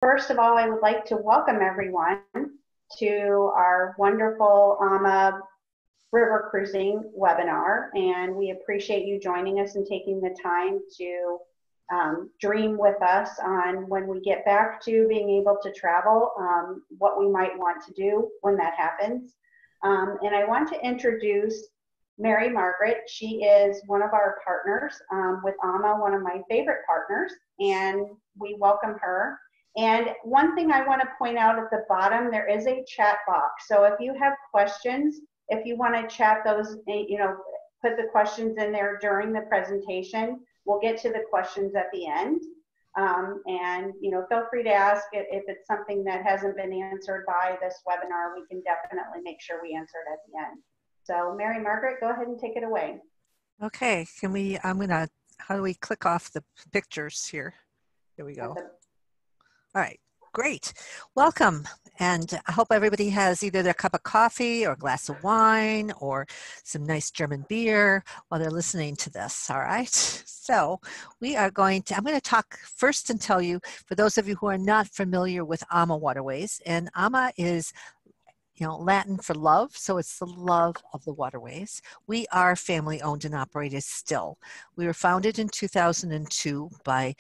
First of all, I would like to welcome everyone to our wonderful Ama River Cruising webinar, and we appreciate you joining us and taking the time to dream with us on when we get back to being able to travel, what we might want to do when that happens. And I want to introduce Mary Margaret. She is one of our partners with Ama, one of my favorite partners, and we welcome her. And one thing I want to point out at the bottom, there is a chat box. So if you have questions, if you want to chat those, put the questions in there during the presentation, we'll get to the questions at the end. And feel free to ask it if it's something that hasn't been answered by this webinar. We can definitely make sure we answer it at the end. So Mary Margaret, go ahead and take it away. Okay, how do we click off the pictures here? Here we go. All right, great. Welcome. And I hope everybody has either their cup of coffee or a glass of wine or some nice German beer while they're listening to this, all right? So I'm going to talk first and tell you, for those of you who are not familiar with AmaWaterways, and Ama is Latin for love, so it's the love of the waterways. We are family owned and operated still. We were founded in 2002 by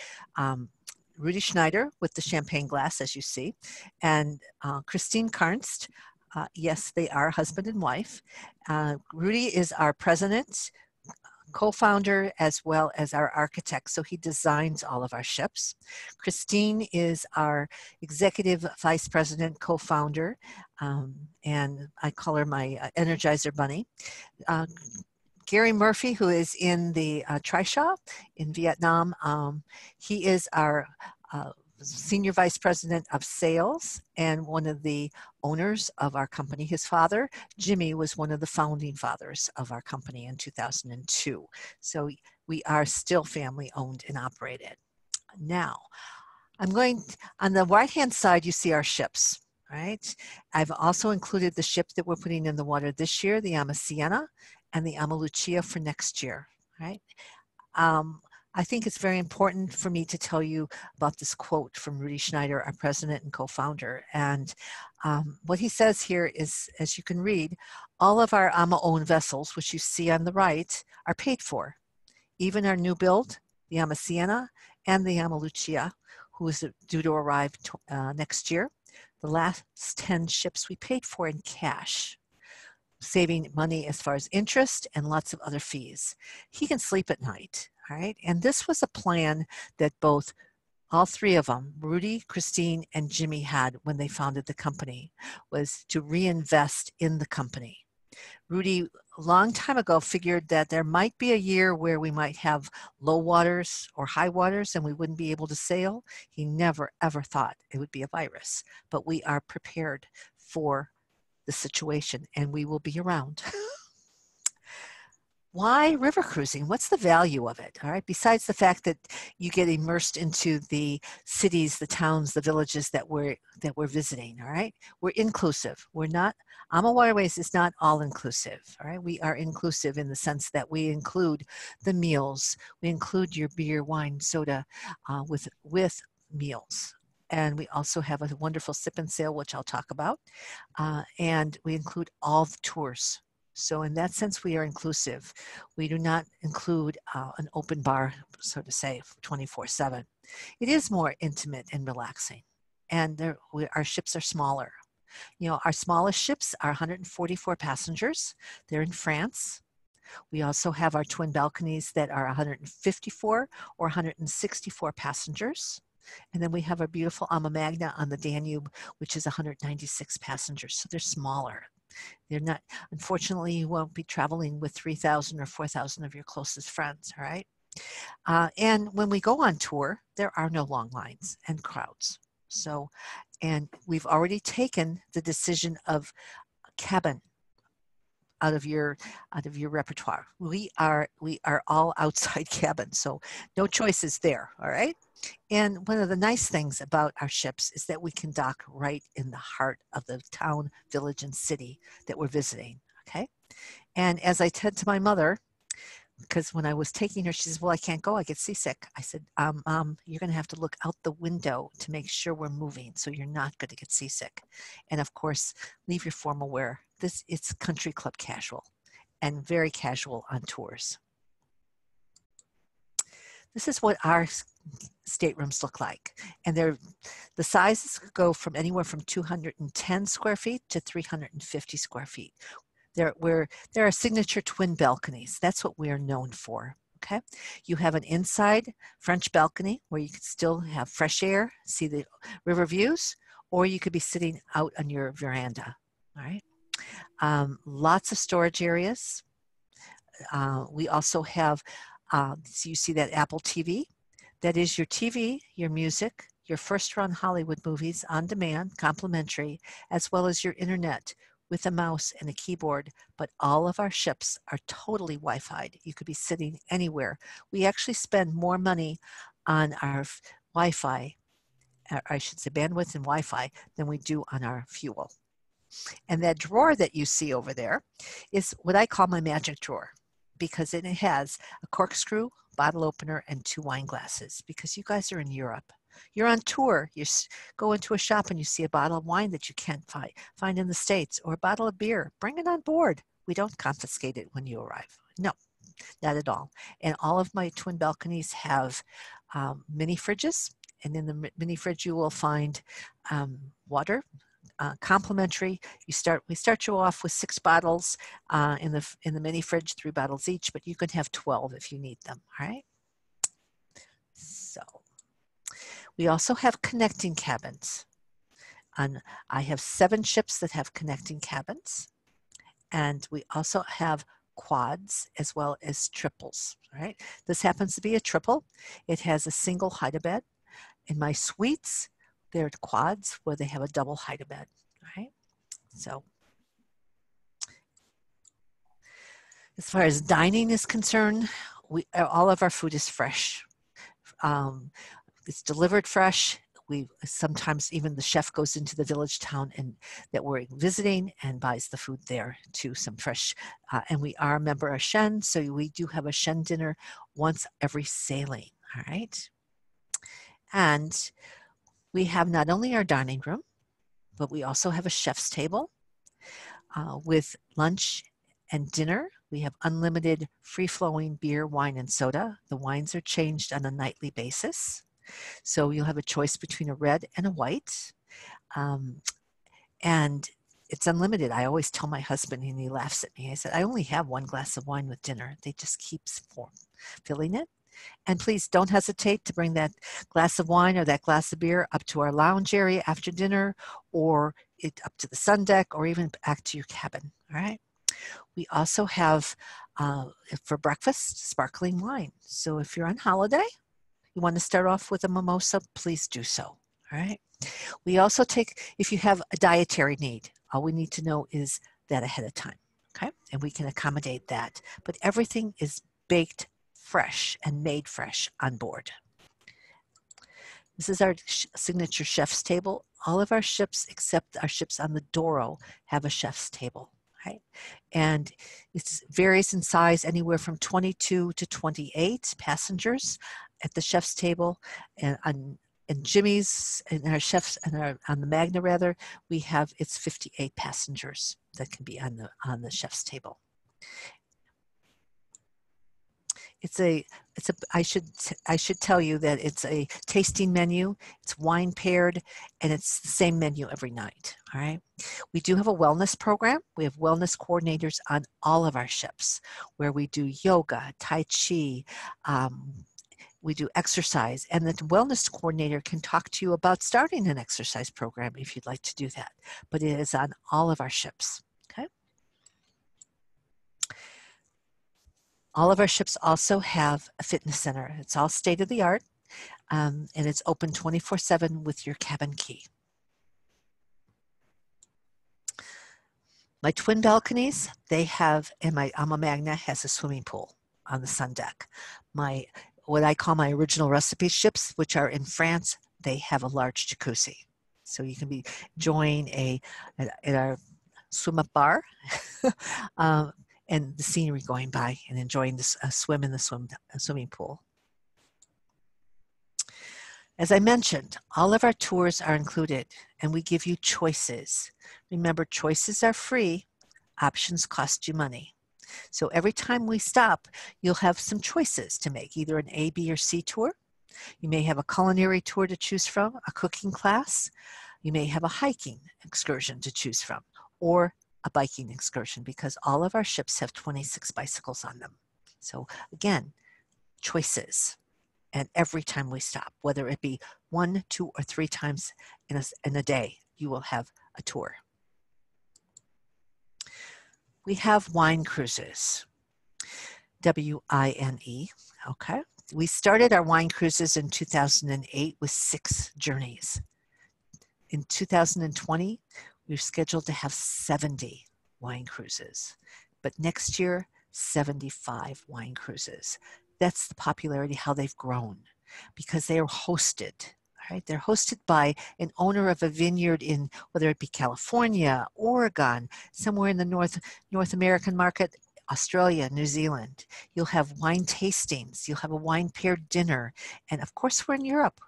Rudy Schneider with the champagne glass, as you see, and Christine Karnst. Yes, they are husband and wife. Rudy is our president, co-founder, as well as our architect, so he designs all of our ships. Christine is our executive vice president, co-founder, and I call her my Energizer Bunny. Gary Murphy, who is in the Trisha in Vietnam, he is our Senior Vice President of Sales and one of the owners of our company. His father, Jimmy, was one of the founding fathers of our company in 2002. So we are still family owned and operated. Now, on the right-hand side, you see our ships, right? I've also included the ship that we're putting in the water this year, the Ama Siena, and the Ama Lucia for next year, right? I think it's very important for me to tell you about this quote from Rudy Schneider, our president and co-founder. And what he says here is, as you can read, all of our Ama-owned vessels, which you see on the right, are paid for. Even our new build, the Ama Siena and the Ama Lucia, who is due to arrive next year. The last 10 ships we paid for in cash, saving money as far as interest and lots of other fees. He can sleep at night, all right? And this was a plan that all three of them, Rudy, Christine, and Jimmy had when they founded the company, was to reinvest in the company. Rudy, a long time ago, figured that there might be a year where we might have low waters or high waters and we wouldn't be able to sail. He never, ever thought it would be a virus, but we are prepared for the situation and we will be around. Why river cruising? What's the value of it? All right. Besides the fact that you get immersed into the cities, the towns, the villages that we're visiting. All right. We're inclusive. We're not. AmaWaterways is not all inclusive. All right. We are inclusive in the sense that we include the meals. We include your beer, wine, soda with meals. And we also have a wonderful sip and sail, which I'll talk about. And we include all the tours. So in that sense, we are inclusive. We do not include an open bar, so to say, 24/7. It is more intimate and relaxing. And our ships are smaller. Our smallest ships are 144 passengers. They're in France. We also have our twin balconies that are 154 or 164 passengers. And then we have our beautiful Ama Magna on the Danube, which is 196 passengers. So they're smaller. They're not, unfortunately, you won't be traveling with 3,000 or 4,000 of your closest friends, all right? And when we go on tour, there are no long lines and crowds. So, and we've already taken the decision of cabin out of your repertoire. We are all outside cabin, so no choices there, all right? And one of the nice things about our ships is that we can dock right in the heart of the town, village, and city that we're visiting, okay? And as I said to my mother, because when I was taking her, she says, well, I can't go, I get seasick. I said, you're going to have to look out the window to make sure we're moving so you're not going to get seasick. And of course, leave your formal wear. It's country club casual and very casual on tours. This is what our staterooms look like. And the sizes go from anywhere from 210 square feet to 350 square feet. There are signature twin balconies. That's what we are known for. Okay, you have an inside French balcony where you can still have fresh air, see the river views, or you could be sitting out on your veranda. All right, lots of storage areas. We also have, so you see that Apple TV. That is your TV, your music, your first-run Hollywood movies on demand, complimentary, as well as your internet with a mouse and a keyboard. But all of our ships are totally Wi-Fi'd. You could be sitting anywhere. We actually spend more money on our Wi-Fi, I should say bandwidth and Wi-Fi, than we do on our fuel. And that drawer that you see over there is what I call my magic drawer, because it has a corkscrew, bottle opener, and 2 wine glasses, because you guys are in Europe. You're on tour, you go into a shop and you see a bottle of wine that you can't find in the States, or a bottle of beer. Bring it on board. We don't confiscate it when you arrive. No, not at all. And all of my twin balconies have mini fridges, and in the mini fridge you will find water, complimentary. We start you off with 6 bottles in the mini fridge, 3 bottles each, but you can have 12 if you need them. All right. So we also have connecting cabins. I have 7 ships that have connecting cabins, and we also have quads as well as triples. All right. This happens to be a triple. It has a single hide-a-bed. In my suites, they're quads where they have a double hide-a-bed. All right. So as far as dining is concerned, all of our food is fresh. It's delivered fresh. Sometimes even the chef goes into the village town that we're visiting and buys the food there too, some fresh. And we are a member of Shen, so we do have a Shen dinner once every sailing. All right. And we have not only our dining room, but we also have a chef's table with lunch and dinner. We have unlimited free-flowing beer, wine, and soda. The wines are changed on a nightly basis. So you'll have a choice between a red and a white. And it's unlimited. I always tell my husband, and he laughs at me. I said, I only have 1 glass of wine with dinner. They just keep filling it. And please don't hesitate to bring that glass of wine or that glass of beer up to our lounge area after dinner, or up to the sun deck, or even back to your cabin. All right. We also have, for breakfast, sparkling wine. So if you're on holiday, you want to start off with a mimosa, please do so. All right. We also if you have a dietary need, all we need to know is that ahead of time. Okay. And we can accommodate that. But everything is baked fresh and made fresh on board. This is our signature chef's table. All of our ships, except our ships on the Douro, have a chef's table. Right? And it varies in size, anywhere from 22 to 28 passengers at the chef's table. And Jimmy's and our chefs and on the Magna rather, it's 58 passengers that can be on the chef's table. I should tell you that it's a tasting menu. It's wine paired, and it's the same menu every night. All right. We do have a wellness program. We have wellness coordinators on all of our ships, where we do yoga, tai chi. We do exercise, and the wellness coordinator can talk to you about starting an exercise program if you'd like to do that. But it is on all of our ships. Okay. All of our ships also have a fitness center. It's all state-of-the-art, and it's open 24/7 with your cabin key. My twin balconies, and my Ama Magna has a swimming pool on the sun deck. What I call my original recipe ships, which are in France, they have a large jacuzzi. So you can join at our swim-up bar. and the scenery going by and enjoying this swim in the swimming pool. As I mentioned, all of our tours are included and we give you choices. Remember, choices are free, options cost you money. So every time we stop, you'll have some choices to make, either an A, B, or C tour. You may have a culinary tour to choose from, a cooking class. You may have a hiking excursion to choose from, or a biking excursion, because all of our ships have 26 bicycles on them. So again, choices. And every time we stop, whether it be 1, 2, or 3 times in a day, you will have a tour. We have wine cruises, W-I-N-E, okay? We started our wine cruises in 2008 with 6 journeys. In 2020, we're scheduled to have 70 wine cruises, but next year, 75 wine cruises. That's the popularity, how they've grown, because they are hosted. Right? They're hosted by an owner of a vineyard in, whether it be California, Oregon, somewhere in the North American market, Australia, New Zealand. You'll have wine tastings. You'll have a wine paired dinner. And of course, we're in Europe,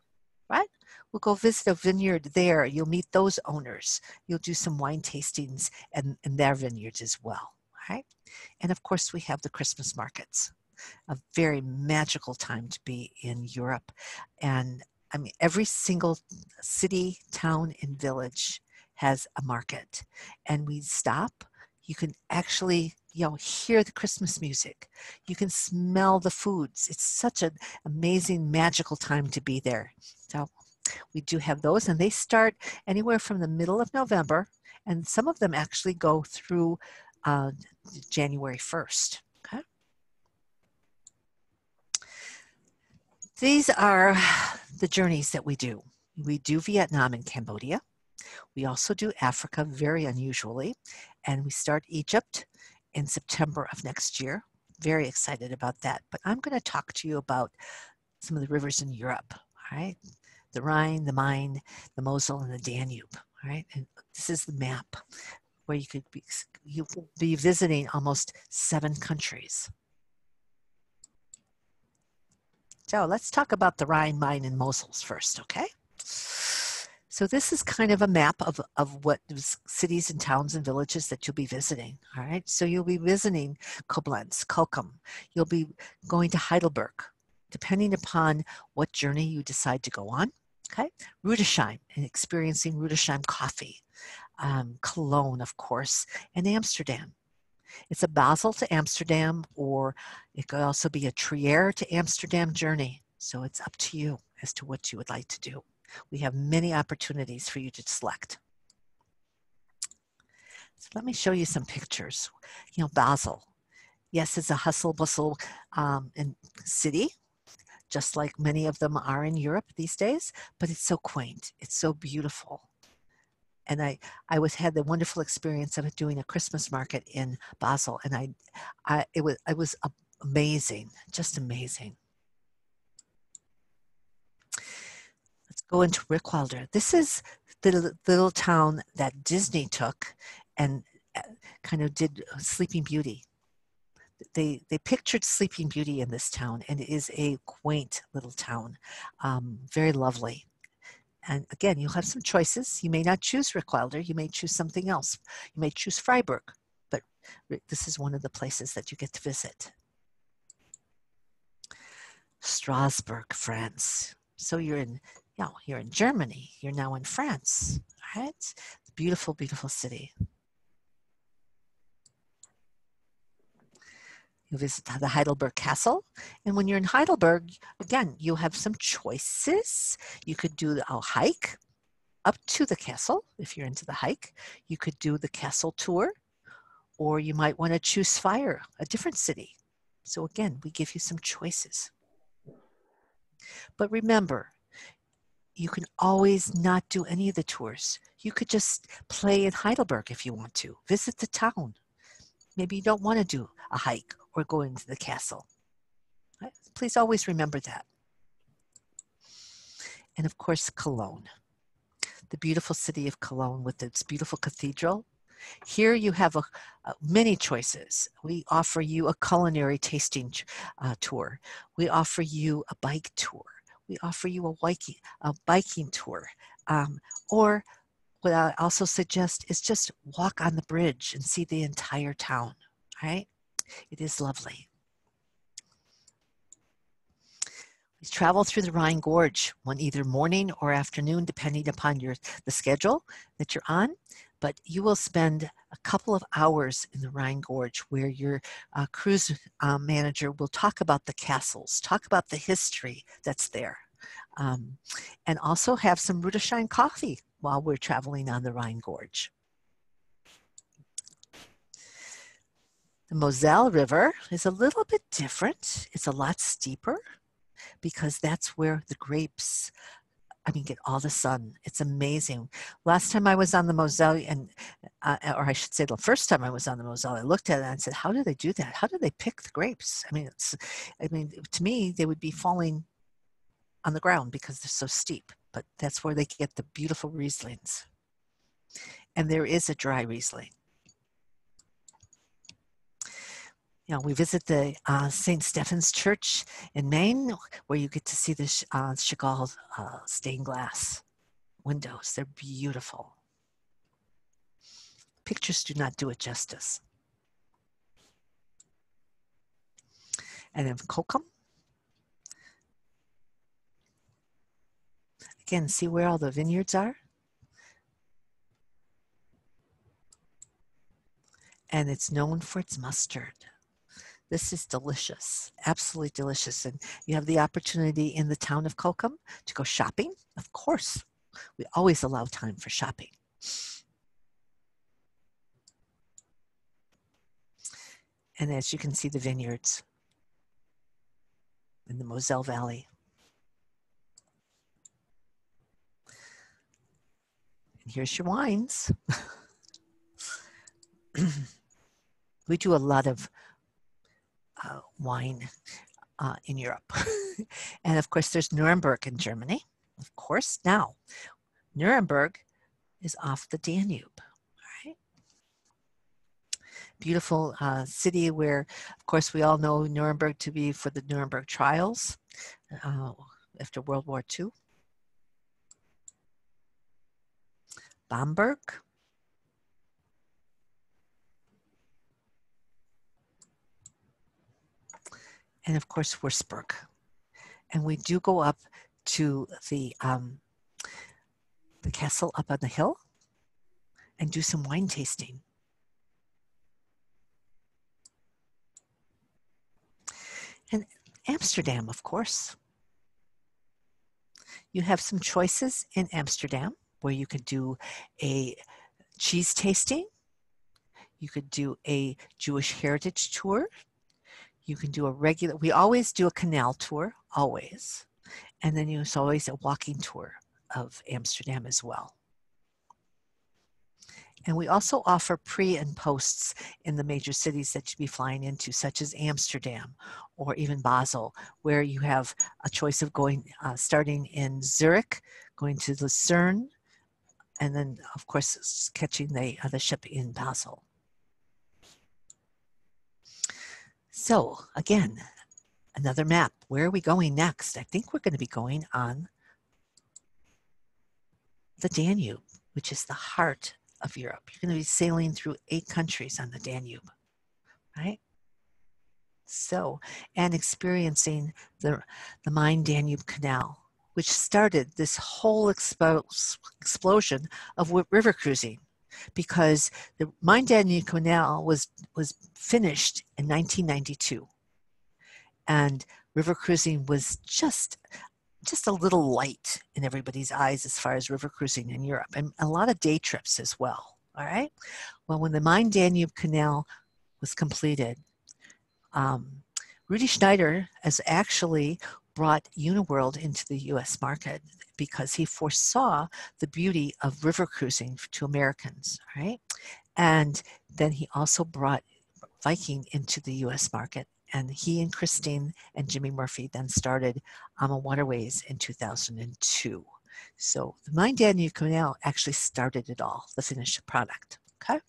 right? We'll go visit a vineyard there. You'll meet those owners. You'll do some wine tastings in their vineyards as well, right? And of course, we have the Christmas markets. A very magical time to be in Europe. And I mean, every single city, town, and village has a market. And we stop. You can actually, hear the Christmas music. You can smell the foods. It's such an amazing, magical time to be there. So we do have those, and they start anywhere from the middle of November, and some of them actually go through January 1st. Okay. These are the journeys that we do. We do Vietnam and Cambodia. We also do Africa, very unusually, and we start Egypt in September of next year. Very excited about that. But I'm going to talk to you about some of the rivers in Europe, all right? The Rhine, the Main, the Moselle, and the Danube, all right? And this is the map where you will be visiting almost 7 countries. So let's talk about the Rhine, Main, and Moselle first, okay? So this is kind of a map of what cities and towns and villages that you'll be visiting, all right? So you'll be visiting Koblenz, Kolkum. You'll be going to Heidelberg, depending upon what journey you decide to go on, okay? Rudesheim, and experiencing Rudesheim coffee. Cologne, of course, and Amsterdam. It's a Basel to Amsterdam, or it could also be a Trier to Amsterdam journey. So it's up to you as to what you would like to do. We have many opportunities for you to select. So let me show you some pictures. Basel. Yes, it's a hustle bustle city, just like many of them are in Europe these days, but it's so quaint. It's so beautiful. And I had the wonderful experience of doing a Christmas market in Basel, and it was amazing, just amazing. Let's go into Rickwalder. This is the little town that Disney took and kind of did Sleeping Beauty. They pictured Sleeping Beauty in this town, and it is a quaint little town, very lovely. And again, you'll have some choices. You may not choose Rickwalder. You may choose something else. You may choose Freiburg, but this is one of the places that you get to visit. Strasbourg, France. So you're in Germany. You're now in France, all right? Beautiful, beautiful city. You visit the Heidelberg Castle. And when you're in Heidelberg, again, you have some choices. You could do a hike up to the castle if you're into the hike. You could do the castle tour, or you might want to choose Speyer, a different city. So again, we give you some choices. But remember, you can always not do any of the tours. You could just play in Heidelberg if you want to. Visit the town. Maybe you don't want to do a hike or go into the castle. Right? Please always remember that. And of course, Cologne. The beautiful city of Cologne with its beautiful cathedral. Here you have many choices. We offer you a culinary tasting tour. We offer you a bike tour. We offer you a biking tour. Or what I also suggest is just walk on the bridge and see the entire town, right? It is lovely. We travel through the Rhine Gorge one either morning or afternoon, depending upon the schedule that you're on. But you will spend a couple of hours in the Rhine Gorge where your cruise manager will talk about the castles, talk about the history that's there, and also have some Rudolstein coffee while we're traveling on the Rhine Gorge. The Moselle River is a little bit different. It's a lot steeper because that's where the grapes, get all the sun. It's amazing. Last time I was on the Moselle, or I should say the first time I was on the Moselle, I looked at it and said, how do they do that? How do they pick the grapes? To me, they would be falling on the ground because they're so steep, but that's where they get the beautiful Rieslings. And there is a dry Riesling. We visit the St. Stephen's Church in Maine, where you get to see the Chagall stained glass windows. They're beautiful. Pictures do not do it justice. And then Kolkum. Again, see where all the vineyards are? And it's known for its mustard. This is delicious, absolutely delicious. And you have the opportunity in the town of Kolkum to go shopping. Of course, we always allow time for shopping. And as you can see, the vineyards in the Moselle Valley. And here's your wines. We do a lot of wine in Europe. And of course, there's Nuremberg in Germany, of course. Now, Nuremberg is off the Danube, right? Beautiful city where, of course, we all know Nuremberg to be for the Nuremberg trials after World War II. Bamberg. And of course, Würzburg. And we do go up to the castle up on the hill and do some wine tasting. And Amsterdam, of course. You have some choices in Amsterdam where you could do a cheese tasting. You could do a Jewish heritage tour. You can do we always do a canal tour, always. And then there's always a walking tour of Amsterdam as well. And we also offer pre and posts in the major cities that you'd be flying into, such as Amsterdam or even Basel, where you have a choice of going, starting in Zurich, going to Lucerne, and then, of course, catching the ship in Basel. So again, another map. Where are we going next? I think we're going to be going on the Danube, which is the heart of Europe. You're going to be sailing through 8 countries on the Danube, right? So, and experiencing the Main-Danube Canal, which started this whole explosion of river cruising, because the Main-Danube Canal was finished in 1992, and river cruising was just a little light in everybody's eyes as far as river cruising in Europe, and a lot of day trips as well. All right. Well, when the Main-Danube Canal was completed, Rudy Schneider has actually brought Uniworld into the U.S. market because he foresaw the beauty of river cruising to Americans, right? And then he also brought Viking into the U.S. market, and he and Christine and Jimmy Murphy then started AmaWaterways in 2002. So the Main-Danube Canal actually started it all, the finished product, okay?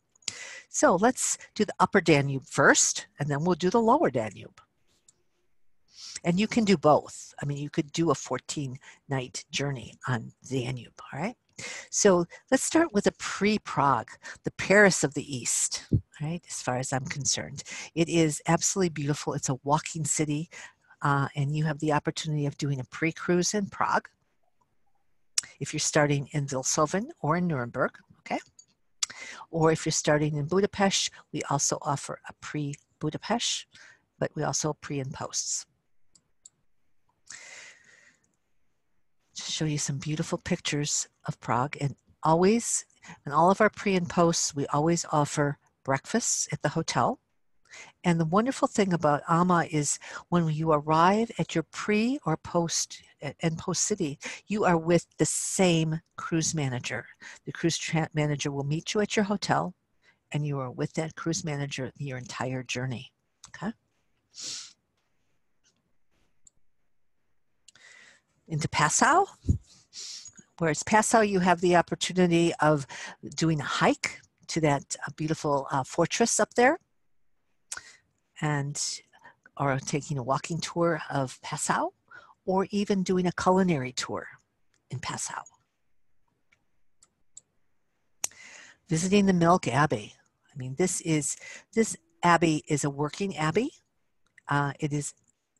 So let's do the upper Danube first, and then we'll do the lower Danube. And you can do both. I mean, you could do a 14-night journey on Danube, all right? So let's start with a pre-Prague, the Paris of the East, right, as far as I'm concerned. It is absolutely beautiful. It's a walking city, and you have the opportunity of doing a pre-cruise in Prague if you're starting in Vilshofen or in Nuremberg, okay? Or if you're starting in Budapest, we also offer a pre-Budapest, but we also pre and posts. To show you some beautiful pictures of Prague, and always, in all of our pre and posts, we always offer breakfasts at the hotel. And the wonderful thing about Ama is when you arrive at your pre or post and post city, you are with the same cruise manager. The cruise manager will meet you at your hotel, and you are with that cruise manager your entire journey, okay? Into Passau. Whereas Passau, you have the opportunity of doing a hike to that beautiful fortress up there, or taking a walking tour of Passau, or even doing a culinary tour in Passau. Visiting the Milk Abbey. I mean, this abbey is a working abbey. It is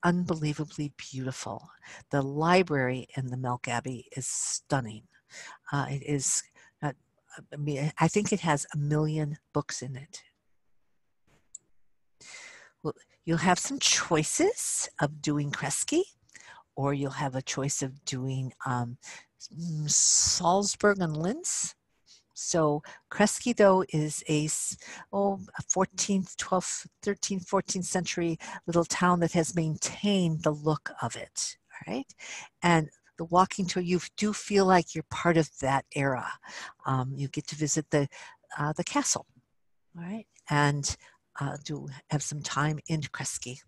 unbelievably beautiful. The library in the Milk Abbey is stunning. It is, I mean, I think it has 1 million books in it. Well, you'll have some choices of doing Kresge, or you'll have a choice of doing Salzburg and Linz. So Kresge, though, is a 14th, 12th, 13th, 14th century little town that has maintained the look of it, all right? And the walking tour, you do feel like you're part of that era. You get to visit the castle, all right? And do have some time in Kresge.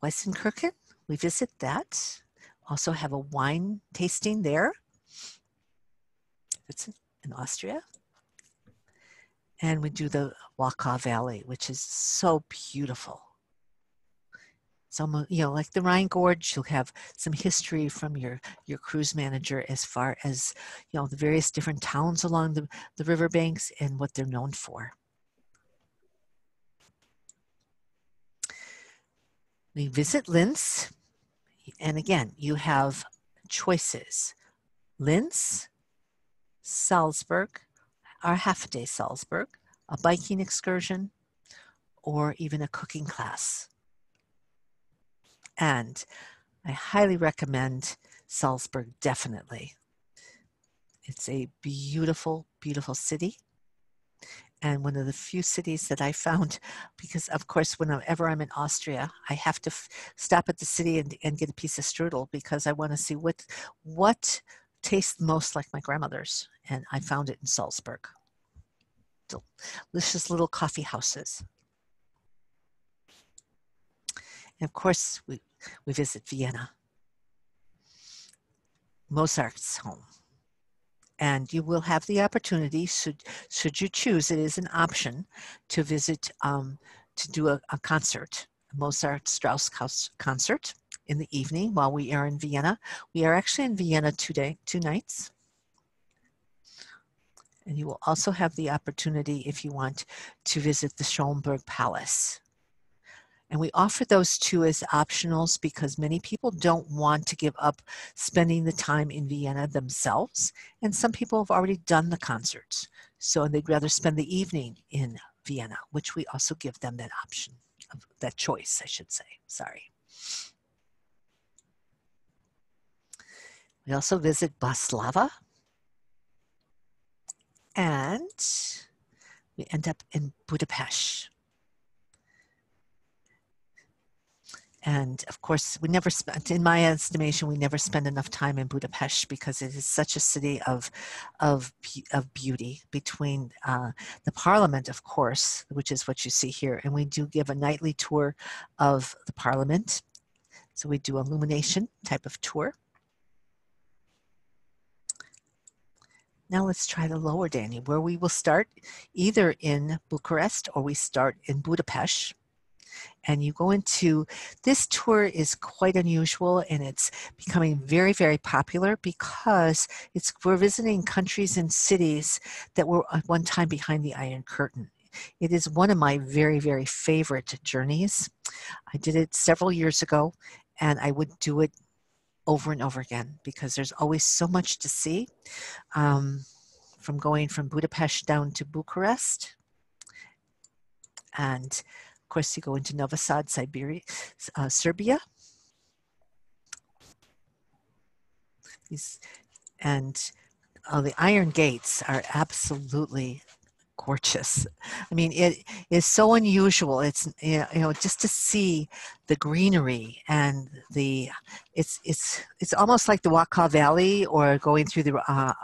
Weissenkirchen, we visit that. Also have a wine tasting there. It's in Austria. And we do the Wachau Valley, which is so beautiful. It's almost, you know, like the Rhine Gorge, you'll have some history from your cruise manager as far as, you know, the various different towns along the riverbanks and what they're known for. We visit Linz, and again, you have choices. Linz, Salzburg, or half-a-day Salzburg, a biking excursion, or even a cooking class. And I highly recommend Salzburg, definitely. It's a beautiful, beautiful city. And one of the few cities that I found, because of course, whenever I'm in Austria, I have to stop at the city and get a piece of strudel because I want to see what tastes most like my grandmother's. And I found it in Salzburg. Delicious little coffee houses. And of course, we visit Vienna, Mozart's home. And you will have the opportunity, should you choose, it is an option to visit, to do a concert, a Mozart-Strauss concert in the evening while we are in Vienna. We are actually in Vienna 2 nights. And you will also have the opportunity, if you want, to visit the Schönberg Palace. And we offer those two as optionals because many people don't want to give up spending the time in Vienna themselves. And some people have already done the concerts. So they'd rather spend the evening in Vienna, which we also give them that option, that choice, I should say, sorry. We also visit Baslava. And we end up in Budapest. And of course, we never spent, in my estimation, we never spend enough time in Budapest because it is such a city of beauty between the parliament, of course, which is what you see here. And we do give a nightly tour of the parliament. So we do illumination type of tour. Now let's try the lower Danube, where we will start either in Bucharest or we start in Budapest. And you go into, this tour is quite unusual, and it's becoming very, very popular because we're visiting countries and cities that were at one time behind the Iron Curtain. It is one of my very, very favorite journeys. I did it several years ago, and I would do it over and over again because there's always so much to see. From going from Budapest down to Bucharest, and of course you go into Novi Sad, Serbia. And the Iron Gates are absolutely gorgeous. I mean, it is so unusual. It's, you know, just to see the greenery and it's almost like the Wakaw Valley or going through the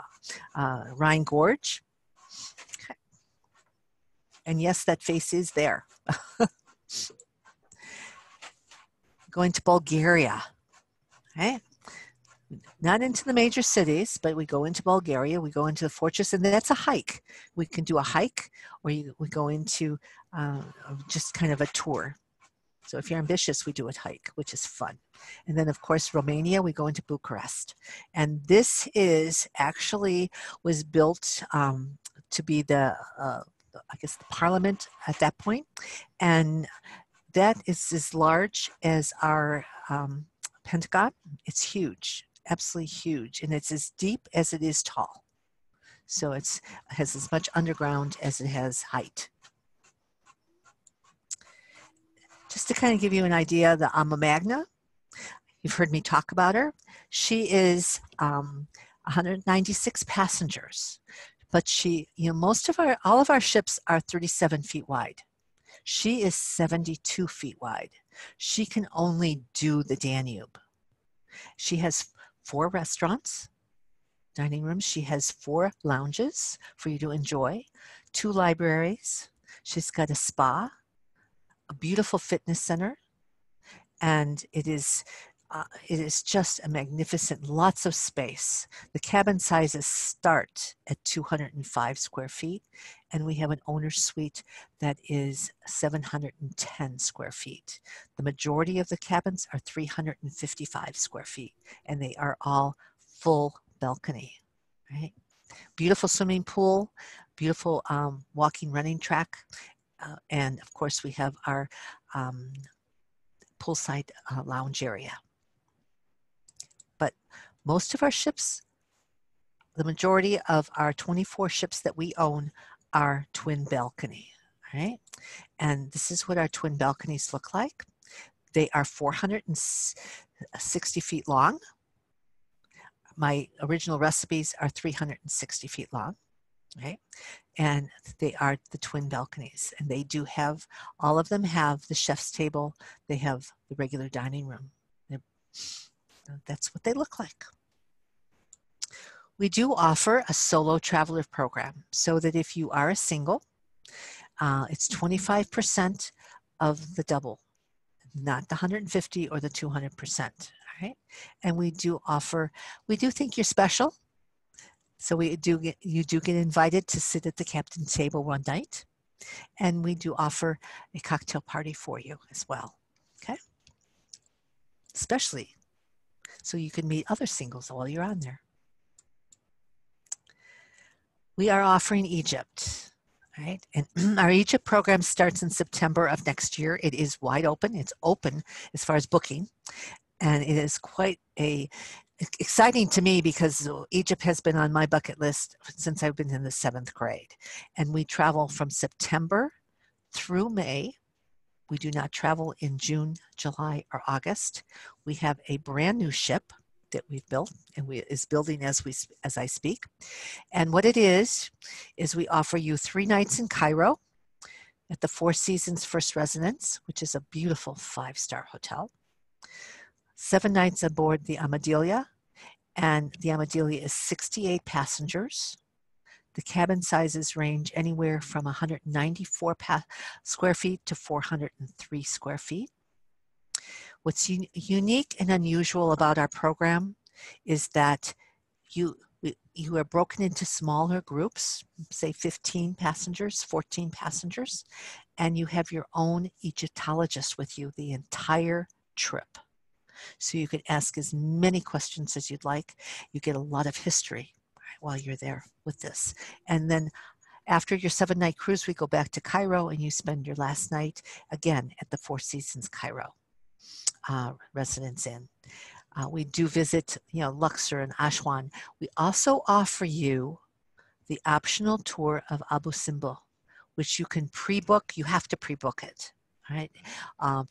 Rhine Gorge. Okay. And yes, that face is there. Going to Bulgaria. Okay. Not into the major cities, but we go into Bulgaria, we go into the fortress, and that's a hike. We can do a hike, or we go into just kind of a tour. So if you're ambitious, we do a hike, which is fun. And then, of course, Romania, we go into Bucharest. And this was built to be the parliament at that point. And that is as large as our Pentagon. It's huge, absolutely huge. And it's as deep as it is tall. So it has as much underground as it has height. Just to kind of give you an idea, the Ama Magna, you've heard me talk about her. She is 196 passengers, but all of our ships are 37 feet wide. She is 72 feet wide. She can only do the Danube. She has 4 restaurants, dining rooms. She has 4 lounges for you to enjoy, 2 libraries. She's got a spa, a beautiful fitness center, and it is just a magnificent, lots of space. The cabin sizes start at 205 square feet, and we have an owner's suite that is 710 square feet. The majority of the cabins are 355 square feet, and they are all full balcony, right? Beautiful swimming pool, beautiful walking, running track, and of course we have our poolside lounge area. But most of our ships, the majority of our 24 ships that we own are twin balcony, right? And this is what our twin balconies look like. They are 460 feet long. My original recipes are 360 feet long, right? And they are the twin balconies. And they do have, all of them have the chef's table. They have the regular dining room. That's what they look like. We do offer a solo traveler program so that if you are a single, it's 25% of the double, not the 150 or the 200%, right? And we do think you're special. So you do get invited to sit at the captain's table one night, and we do offer a cocktail party for you as well, okay? Especially so you can meet other singles while you're on there. We are offering Egypt, right? And our Egypt program starts in September of next year. It is wide open. It's open as far as booking, and it is quite exciting to me because Egypt has been on my bucket list since I've been in the 7th grade. And we travel from September through May. We do not travel in June, July, or August. We have a brand new ship that we've built and is building as I speak. And what it is we offer you 3 nights in Cairo at the Four Seasons First Residence, which is a beautiful 5-star hotel. 7 nights aboard the Amadelia, and the Amadelia is 68 passengers. The cabin sizes range anywhere from 194 square feet to 403 square feet. What's unique and unusual about our program is that You are broken into smaller groups, say 15 passengers, 14 passengers, and you have your own Egyptologist with you the entire trip. So you can ask as many questions as you'd like. You get a lot of history while you're there with this. And then after your 7-night cruise, we go back to Cairo and you spend your last night again at the Four Seasons Cairo Residence Inn. We do visit, Luxor and Aswan. We also offer you the optional tour of Abu Simbel, which you can pre-book. You have to pre-book it, right,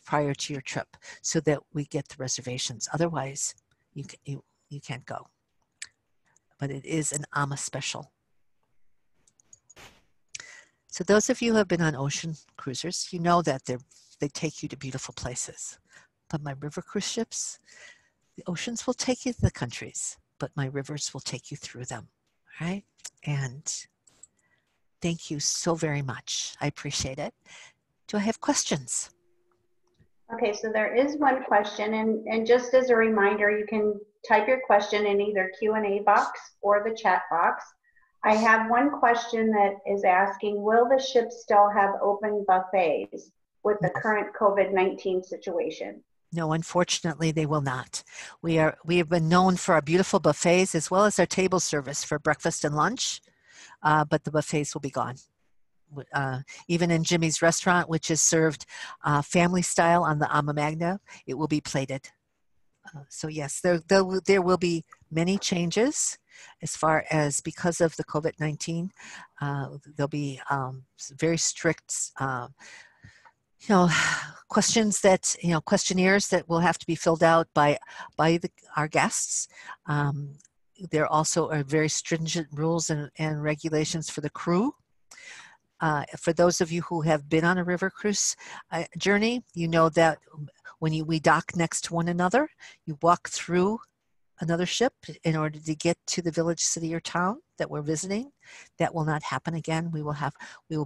prior to your trip, so that we get the reservations. Otherwise, you can't go. But it is an Ama special. So those of you who have been on ocean cruisers, you know that they take you to beautiful places. But my river cruise ships, the oceans will take you to the countries, but my rivers will take you through them, right? And thank you so very much. I appreciate it. Do I have questions? Okay, so there is one question, and just as a reminder, you can type your question in either Q&A box or the chat box. I have one question that is asking, will the ship still have open buffets with the current COVID-19 situation? No, unfortunately, they will not. We have been known for our beautiful buffets as well as our table service for breakfast and lunch, but the buffets will be gone. Even in Jimmy's restaurant, which is served family style on the Ama Magna, it will be plated. So yes, there will be many changes as far as, because of the COVID-19, there'll be very strict questions that, questionnaires that will have to be filled out by our guests. There also are very stringent rules and regulations for the crew. For those of you who have been on a river cruise journey, you know that when we dock next to one another, you walk through another ship in order to get to the village, city, or town that we're visiting. That will not happen again. We will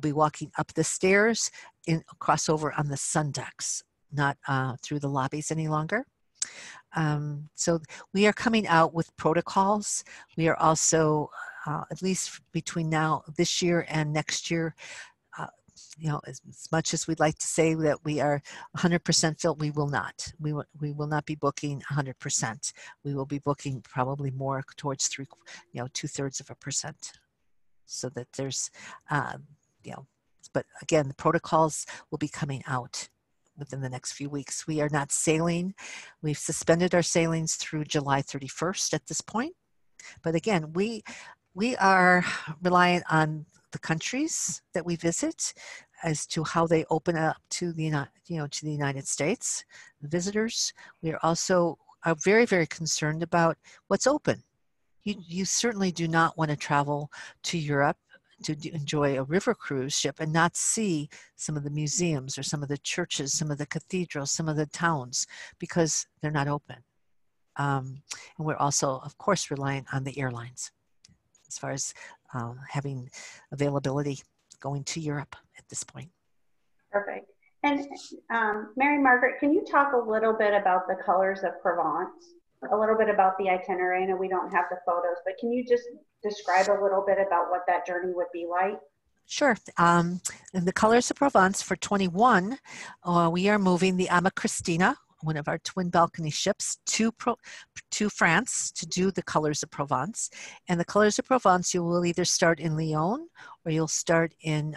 be walking up the stairs across over on the sun decks, not through the lobbies any longer. So we are coming out with protocols. We are also, at least between this year and next year, as much as we'd like to say that we are 100% filled, we will not. We will not be booking 100%. We will be booking probably more towards 2/3%, so that there's, but again, the protocols will be coming out within the next few weeks. We are not sailing. We've suspended our sailings through July 31st at this point. But again, we are reliant on the countries that we visit as to how they open up to the United States visitors. We are very, very concerned about what's open. You certainly do not want to travel to Europe to enjoy a river cruise ship and not see some of the museums or some of the churches, some of the cathedrals, some of the towns, because they're not open. And we're also, of course, reliant on the airlines as far as having availability going to Europe at this point. Perfect. And Mary Margaret, can you talk a little bit about the colors of Provence? A little bit about the itinerary? I know we don't have the photos, but can you just describe a little bit about what that journey would be like? Sure. In the Colors of Provence for 21, we are moving the Ama Christina, one of our twin balcony ships, to France to do the Colors of Provence. And the Colors of Provence, you will either start in Lyon or you'll start in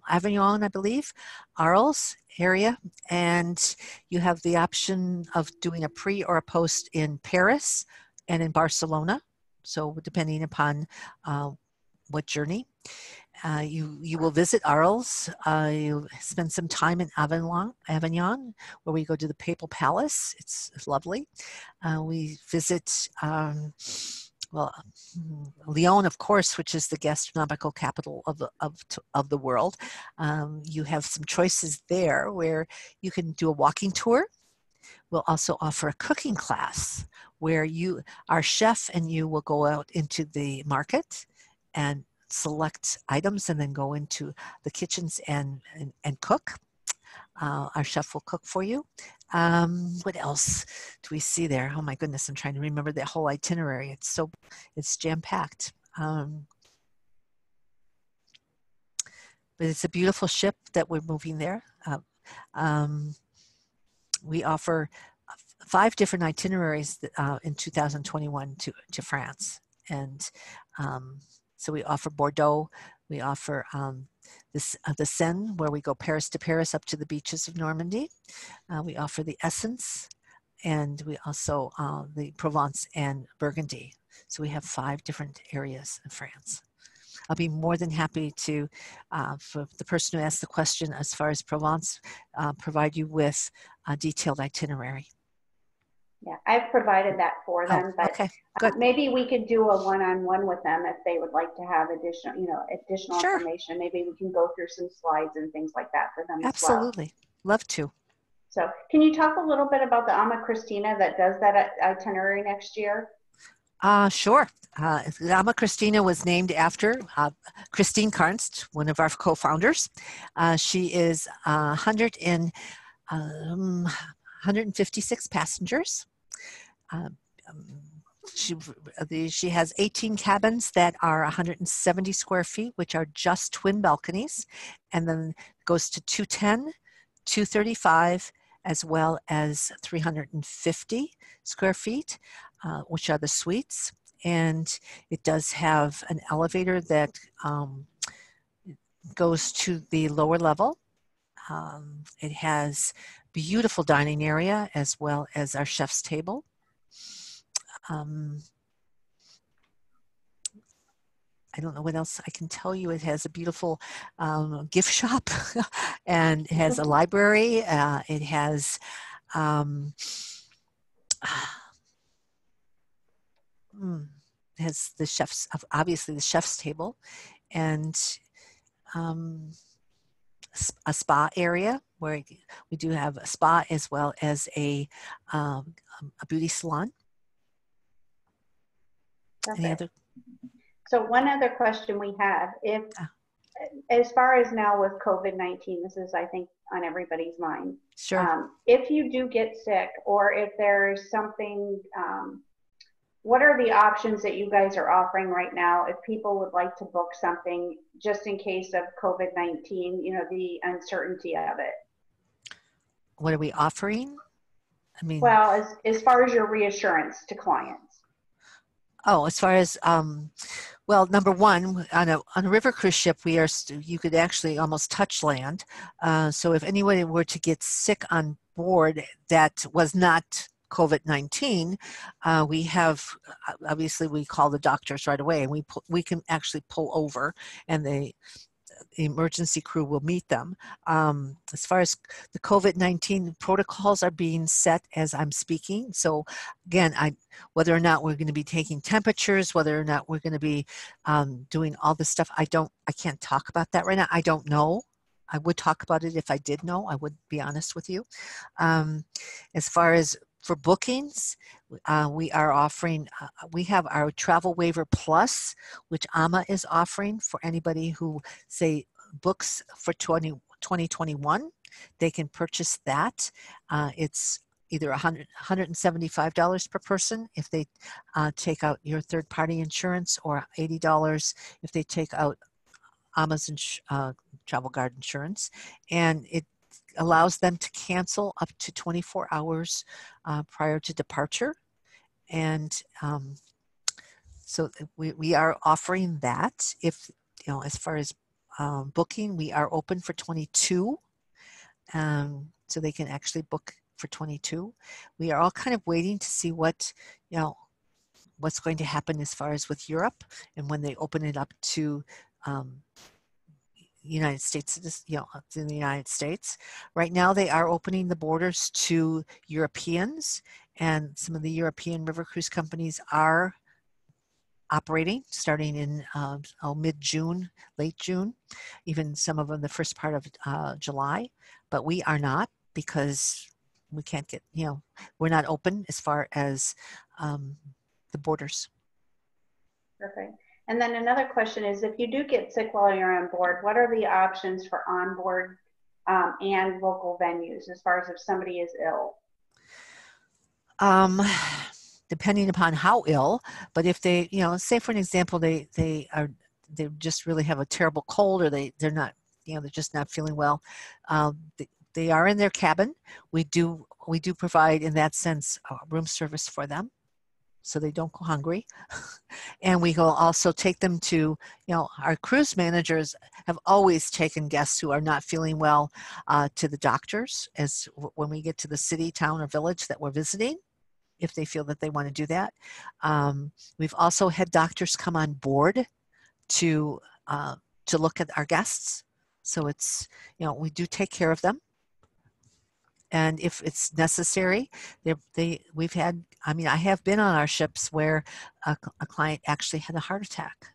Avignon, I believe, Arles area. And you have the option of doing a pre or a post in Paris and in Barcelona. So depending upon what journey. You will visit Arles. You spend some time in Avignon, where we go to the Papal Palace. It's lovely. We visit Lyon, of course, which is the gastronomical capital of the world. You have some choices there where you can do a walking tour. We'll also offer a cooking class where our chef and you will go out into the market and select items and then go into the kitchens and cook. our chef will cook for you. What else do we see there? Oh my goodness, I'm trying to remember the whole itinerary. It's jam-packed. But it's a beautiful ship that we're moving there. We offer 5 different itineraries in 2021 to France. And so we offer Bordeaux, we offer the Seine, where we go Paris to Paris up to the beaches of Normandy. We offer the Essence, and we also the Provence and Burgundy. So we have 5 different areas in France. I'll be more than happy to, for the person who asked the question as far as Provence, provide you with a detailed itinerary. Yeah, I've provided that for them, but okay, good. Maybe we could do a one-on-one with them if they would like to have additional Sure. information. Maybe we can go through some slides and things like that for them Absolutely. as well. Love to. So can you talk a little bit about the Ama Christina that does that itinerary next year? Sure. Ama Christina was named after Christine Karnst, one of our co-founders. She is 156 passengers. She has 18 cabins that are 170 square feet, which are just twin balconies, and then goes to 210, 235, as well as 350 square feet, which are the suites. And it does have an elevator that goes to the lower level. It has beautiful dining area as well as our chef's table. I don't know what else I can tell you. It has a beautiful gift shop and it has a library. It has the chef's, obviously the chef's table, and a spa area where we do have a spa as well as a beauty salon. Any other? So one other question we have, if as far as now with COVID-19, this is, I think, on everybody's mind. Sure. If you do get sick, or if there's something, what are the options that you guys are offering right now if people would like to book something just in case of COVID-19, the uncertainty of it? What are we offering? I mean, well, as far as your reassurance to clients. Oh, as far as, well, number one, on a river cruise ship, you could actually almost touch land. So if anyone were to get sick on board that was not COVID-19, we have, obviously we call the doctors right away, and we can actually pull over, and the emergency crew will meet them. As far as the COVID-19 protocols are being set as I'm speaking. So again, whether or not we're going to be taking temperatures, whether or not we're going to be doing all this stuff, I can't talk about that right now. I don't know. I would talk about it if I did know. I would be honest with you. As far as for bookings, we are offering, we have our Travel Waiver Plus, which AMA is offering for anybody who, say, books for 2021. They can purchase that. It's either $175 per person if they take out your third-party insurance, or $80 if they take out AMA's Travel Guard insurance. And it allows them to cancel up to 24 hours prior to departure. And so we are offering that. If, as far as booking, we are open for 22. So they can actually book for 22. We are all kind of waiting to see what, what's going to happen as far as with Europe, and when they open it up to United States, in the United States. Right now they are opening the borders to Europeans, and some of the European river cruise companies are operating starting in mid-June, late June, even some of them the first part of July, but we are not, because we can't get, we're not open as far as the borders. Perfect. And then another question is, if you do get sick while you're on board, what are the options for onboard and local venues as far as if somebody is ill? Depending upon how ill, but if they, say for an example, they just really have a terrible cold, or they're not, they're just not feeling well. They are in their cabin. We do provide, in that sense, room service for them, so they don't go hungry. And we will also take them to, our cruise managers have always taken guests who are not feeling well to the doctors when we get to the city, town, or village that we're visiting, if they feel that they want to do that. We've also had doctors come on board to look at our guests. So it's, we do take care of them. And if it's necessary, we've had, I have been on our ships where a client actually had a heart attack,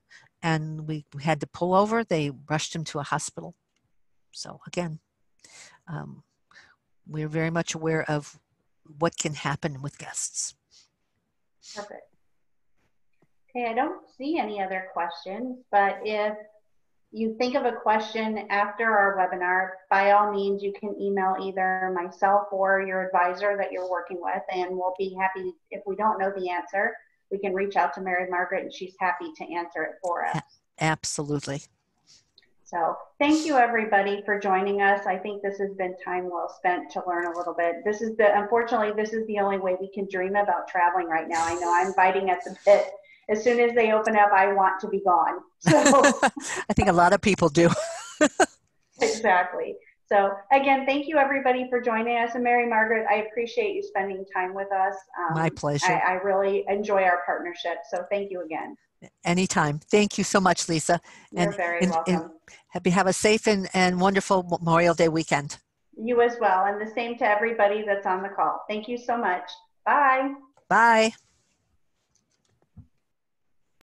and we had to pull over. They rushed him to a hospital. So again, we're very much aware of what can happen with guests. Perfect. Okay, I don't see any other questions, but if you think of a question after our webinar, by all means, you can email either myself or your advisor that you're working with, and we'll be happy. If we don't know the answer, we can reach out to Mary Margaret, and she's happy to answer it for us. Absolutely. So thank you, everybody, for joining us. I think this has been time well spent to learn a little bit. Unfortunately, this is the only way we can dream about traveling right now. I know I'm biting at the bit. As soon as they open up, I want to be gone. So I think a lot of people do. Exactly. So again, thank you, everybody, for joining us. And Mary Margaret, I appreciate you spending time with us. My pleasure. I really enjoy our partnership. So thank you again. Anytime. Thank you so much, Lisa. You're very welcome. Have a safe and wonderful Memorial Day weekend. You as well. And the same to everybody that's on the call. Thank you so much. Bye. Bye.